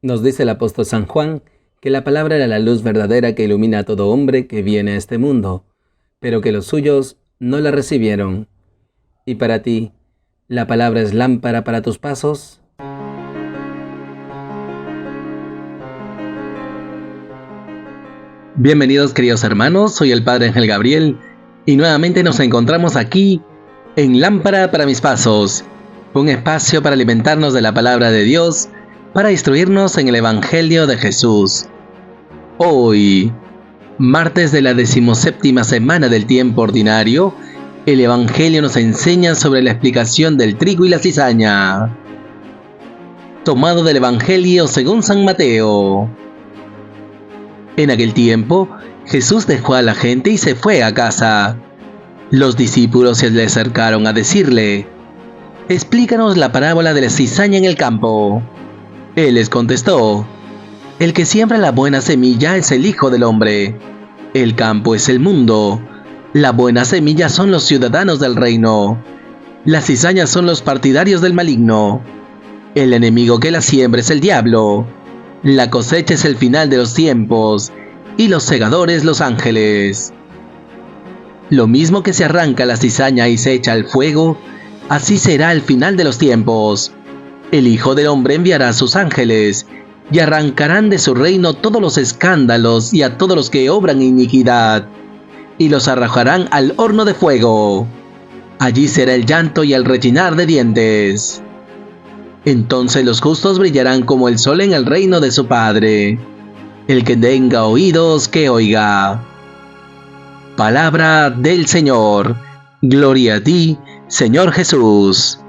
Nos dice el apóstol San Juan que la palabra era la luz verdadera que ilumina a todo hombre que viene a este mundo, pero que los suyos no la recibieron. ¿Y para ti, la palabra es lámpara para tus pasos? Bienvenidos, queridos hermanos, soy el Padre Ángel Gabriel y nuevamente nos encontramos aquí en Lámpara para mis pasos, un espacio para alimentarnos de la palabra de Dios, para instruirnos en el Evangelio de Jesús. Hoy, martes de la 17ª semana del tiempo ordinario, el Evangelio nos enseña sobre la explicación del trigo y la cizaña. Tomado del Evangelio según San Mateo. En aquel tiempo, Jesús dejó a la gente y se fue a casa. Los discípulos se le acercaron a decirle: «Explícanos la parábola de la cizaña en el campo». Él les contestó: «El que siembra la buena semilla es el Hijo del Hombre. El campo es el mundo. La buena semilla son los ciudadanos del reino. Las cizañas son los partidarios del maligno. El enemigo que la siembra es el diablo. La cosecha es el final de los tiempos, y los segadores los ángeles. Lo mismo que se arranca la cizaña y se echa al fuego, así será el final de los tiempos. El Hijo del Hombre enviará a sus ángeles, y arrancarán de su reino todos los escándalos y a todos los que obran iniquidad, y los arrojarán al horno de fuego. Allí será el llanto y el rechinar de dientes. Entonces los justos brillarán como el sol en el reino de su Padre. El que tenga oídos, que oiga». Palabra del Señor. Gloria a ti, Señor Jesús.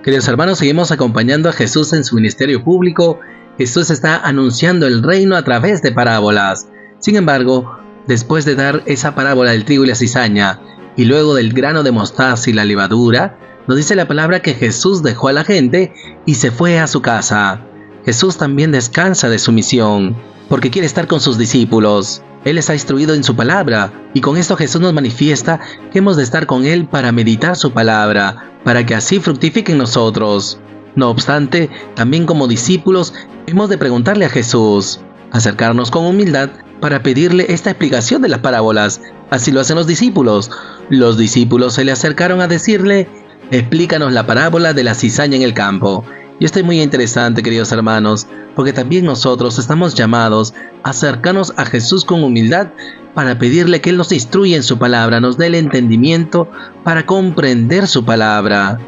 Queridos hermanos, seguimos acompañando a Jesús en su ministerio público. Jesús está anunciando el reino a través de parábolas. Sin embargo, después de dar esa parábola del trigo y la cizaña, y luego del grano de mostaza y la levadura, nos dice la palabra que Jesús dejó a la gente y se fue a su casa. Jesús también descansa de su misión, porque quiere estar con sus discípulos. Él les ha instruido en su palabra, y con esto Jesús nos manifiesta que hemos de estar con Él para meditar su palabra, para que así fructifique en nosotros. No obstante, también como discípulos hemos de preguntarle a Jesús, acercarnos con humildad para pedirle esta explicación de las parábolas. Así lo hacen los discípulos. Los discípulos se le acercaron a decirle: «Explícanos la parábola de la cizaña en el campo». Y esto es muy interesante, queridos hermanos, porque también nosotros estamos llamados a acercarnos a Jesús con humildad para pedirle que Él nos instruya en su palabra, nos dé el entendimiento para comprender su palabra.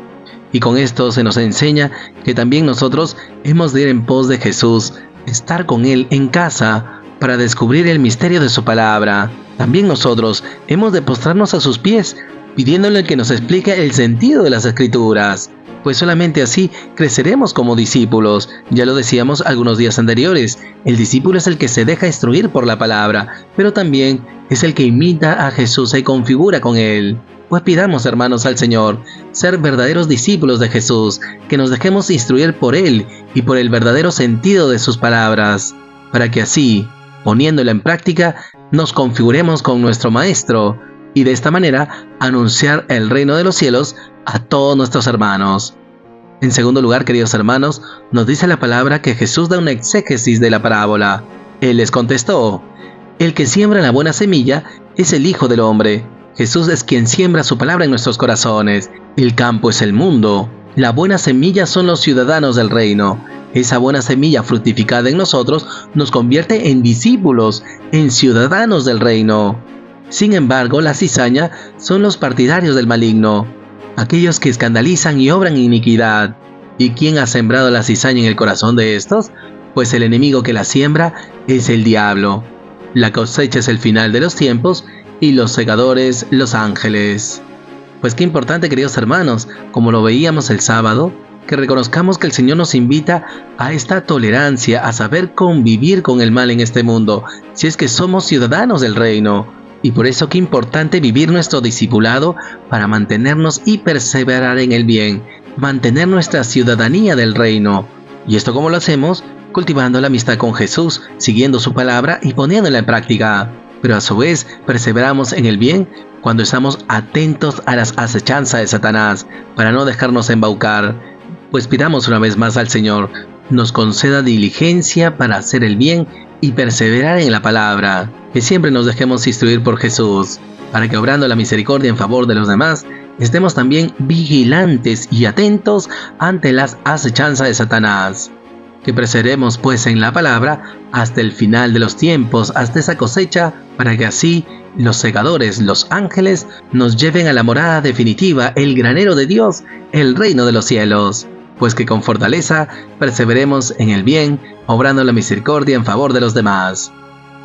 Y con esto se nos enseña que también nosotros hemos de ir en pos de Jesús, estar con Él en casa para descubrir el misterio de su palabra. También nosotros hemos de postrarnos a sus pies, pidiéndole que nos explique el sentido de las Escrituras, pues solamente así creceremos como discípulos. Ya lo decíamos algunos días anteriores, el discípulo es el que se deja instruir por la palabra, pero también es el que imita a Jesús, se configura con Él. Pues pidamos, hermanos, al Señor, ser verdaderos discípulos de Jesús, que nos dejemos instruir por Él y por el verdadero sentido de sus palabras, para que así, poniéndolo en práctica, nos configuremos con nuestro Maestro, y de esta manera anunciar el reino de los cielos a todos nuestros hermanos. En segundo lugar, queridos hermanos, nos dice la palabra que Jesús da una exégesis de la parábola. Él les contestó: «El que siembra la buena semilla es el Hijo del Hombre». Jesús es quien siembra su palabra en nuestros corazones. El campo es el mundo. La buena semilla son los ciudadanos del reino. Esa buena semilla fructificada en nosotros nos convierte en discípulos, en ciudadanos del reino. Sin embargo, la cizaña son los partidarios del maligno, aquellos que escandalizan y obran iniquidad. ¿Y quién ha sembrado la cizaña en el corazón de estos? Pues el enemigo que la siembra es el diablo. La cosecha es el final de los tiempos y los segadores los ángeles. Pues qué importante, queridos hermanos, como lo veíamos el sábado, que reconozcamos que el Señor nos invita a esta tolerancia, a saber convivir con el mal en este mundo, si es que somos ciudadanos del reino. Y por eso qué importante vivir nuestro discipulado para mantenernos y perseverar en el bien, mantener nuestra ciudadanía del reino. ¿Y esto cómo lo hacemos? Cultivando la amistad con Jesús, siguiendo su palabra y poniéndola en práctica. Pero a su vez perseveramos en el bien cuando estamos atentos a las acechanzas de Satanás, para no dejarnos embaucar. Pues pidamos una vez más al Señor nos conceda diligencia para hacer el bien y perseverar en la palabra. Que siempre nos dejemos instruir por Jesús, para que obrando la misericordia en favor de los demás, estemos también vigilantes y atentos ante las acechanzas de Satanás. Que perseveremos pues en la palabra hasta el final de los tiempos, hasta esa cosecha, para que así los segadores, los ángeles, nos lleven a la morada definitiva, el granero de Dios, el reino de los cielos. Pues que con fortaleza perseveremos en el bien, obrando la misericordia en favor de los demás.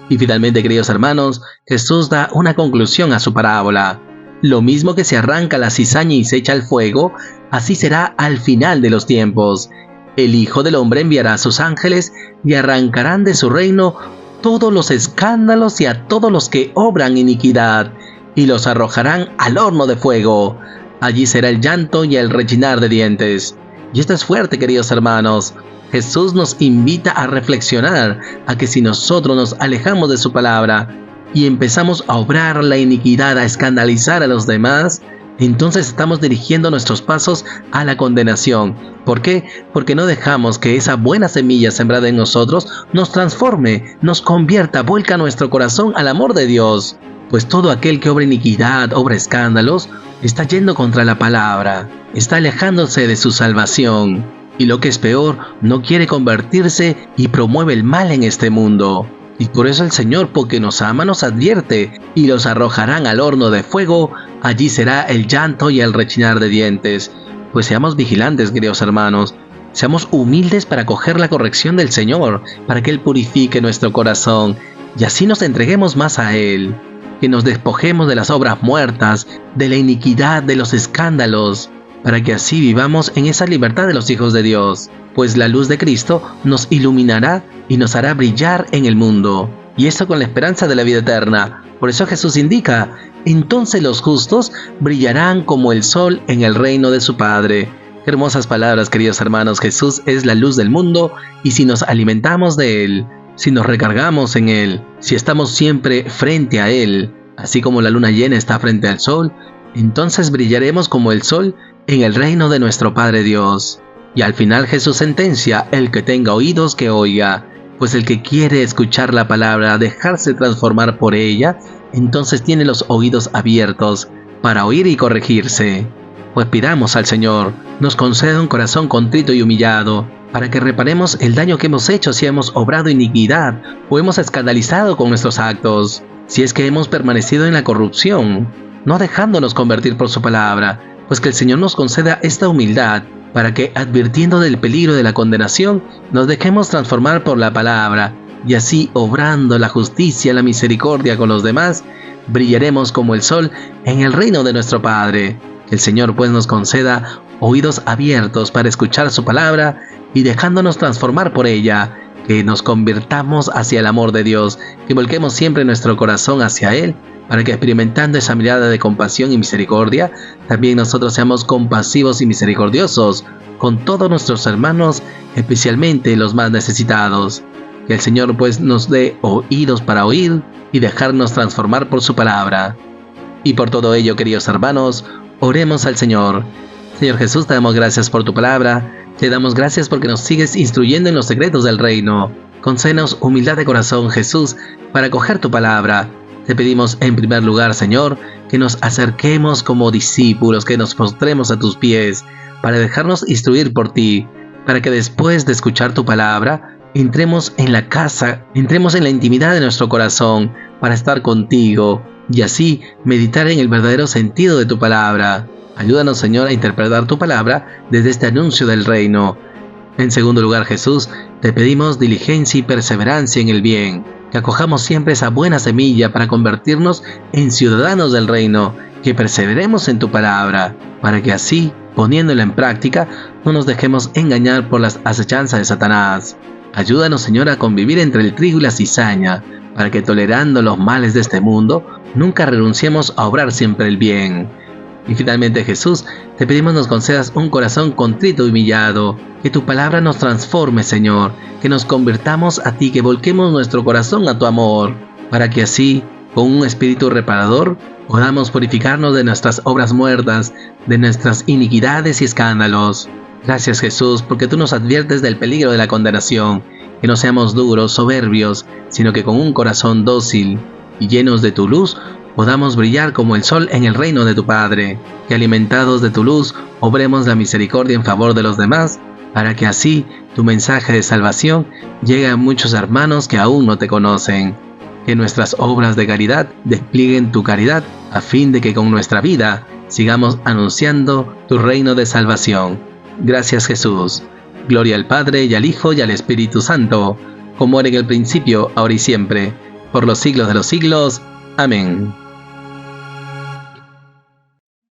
Y finalmente, queridos hermanos, Jesús da una conclusión a su parábola. Lo mismo que se arranca la cizaña y se echa al fuego, así será al final de los tiempos. El Hijo del Hombre enviará a sus ángeles y arrancarán de su reino todos los escándalos y a todos los que obran iniquidad, y los arrojarán al horno de fuego. Allí será el llanto y el rechinar de dientes. Y esto es fuerte, queridos hermanos. Jesús nos invita a reflexionar, a que si nosotros nos alejamos de su palabra y empezamos a obrar la iniquidad, a escandalizar a los demás, entonces estamos dirigiendo nuestros pasos a la condenación. ¿Por qué? Porque no dejamos que esa buena semilla sembrada en nosotros nos transforme, nos convierta, vuelca nuestro corazón al amor de Dios. Pues todo aquel que obra iniquidad, obra escándalos, está yendo contra la palabra, está alejándose de su salvación. Y lo que es peor, no quiere convertirse y promueve el mal en este mundo. Y por eso el Señor, porque nos ama, nos advierte: y los arrojarán al horno de fuego, allí será el llanto y el rechinar de dientes. Pues seamos vigilantes, queridos hermanos, seamos humildes para acoger la corrección del Señor, para que Él purifique nuestro corazón, y así nos entreguemos más a Él. Que nos despojemos de las obras muertas, de la iniquidad, de los escándalos, para que así vivamos en esa libertad de los hijos de Dios, pues la luz de Cristo nos iluminará y nos hará brillar en el mundo, y esto con la esperanza de la vida eterna. Por eso Jesús indica: entonces los justos brillarán como el sol en el reino de su Padre. Qué hermosas palabras, queridos hermanos. Jesús es la luz del mundo, y si nos alimentamos de Él, si nos recargamos en Él, si estamos siempre frente a Él, así como la luna llena está frente al sol, entonces brillaremos como el sol en el reino de nuestro Padre Dios. Y al final Jesús sentencia: el que tenga oídos que oiga. Pues el que quiere escuchar la palabra, dejarse transformar por ella, entonces tiene los oídos abiertos para oír y corregirse. Pues pidamos al Señor nos conceda un corazón contrito y humillado, para que reparemos el daño que hemos hecho si hemos obrado iniquidad o hemos escandalizado con nuestros actos, si es que hemos permanecido en la corrupción, no dejándonos convertir por su palabra. Pues que el Señor nos conceda esta humildad, para que, advirtiendo del peligro de la condenación, nos dejemos transformar por la palabra, y así, obrando la justicia, la misericordia con los demás, brillaremos como el sol en el reino de nuestro Padre. Que el Señor pues nos conceda oídos abiertos para escuchar su palabra, y dejándonos transformar por ella, que nos convirtamos hacia el amor de Dios, que volquemos siempre nuestro corazón hacia Él, para que, experimentando esa mirada de compasión y misericordia, también nosotros seamos compasivos y misericordiosos con todos nuestros hermanos, especialmente los más necesitados. Que el Señor pues nos dé oídos para oír y dejarnos transformar por su palabra. Y por todo ello, queridos hermanos, oremos al Señor. Señor Jesús, te damos gracias por tu palabra, te damos gracias porque nos sigues instruyendo en los secretos del reino. Concédenos humildad de corazón, Jesús, para acoger tu palabra. Te pedimos en primer lugar, Señor, que nos acerquemos como discípulos, que nos postremos a tus pies, para dejarnos instruir por ti, para que después de escuchar tu palabra, entremos en la casa, entremos en la intimidad de nuestro corazón, para estar contigo, y así meditar en el verdadero sentido de tu palabra. Ayúdanos, Señor, a interpretar tu palabra desde este anuncio del reino. En segundo lugar, Jesús, te pedimos diligencia y perseverancia en el bien, que acojamos siempre esa buena semilla para convertirnos en ciudadanos del reino, que perseveremos en tu palabra, para que así, poniéndola en práctica, no nos dejemos engañar por las acechanzas de Satanás. Ayúdanos, Señor, a convivir entre el trigo y la cizaña, para que, tolerando los males de este mundo, nunca renunciemos a obrar siempre el bien. Y finalmente, Jesús, te pedimos nos concedas un corazón contrito y humillado, que tu palabra nos transforme, Señor, que nos convirtamos a ti, que volquemos nuestro corazón a tu amor, para que así, con un espíritu reparador, podamos purificarnos de nuestras obras muertas, de nuestras iniquidades y escándalos. Gracias Jesús, porque tú nos adviertes del peligro de la condenación, que no seamos duros, soberbios, sino que con un corazón dócil y llenos de tu luz, podamos brillar como el sol en el reino de tu Padre, que alimentados de tu luz, obremos la misericordia en favor de los demás, para que así tu mensaje de salvación llegue a muchos hermanos que aún no te conocen. Que nuestras obras de caridad desplieguen tu caridad, a fin de que con nuestra vida sigamos anunciando tu reino de salvación. Gracias Jesús. Gloria al Padre, y al Hijo, y al Espíritu Santo, como era en el principio, ahora y siempre, por los siglos de los siglos. Amén.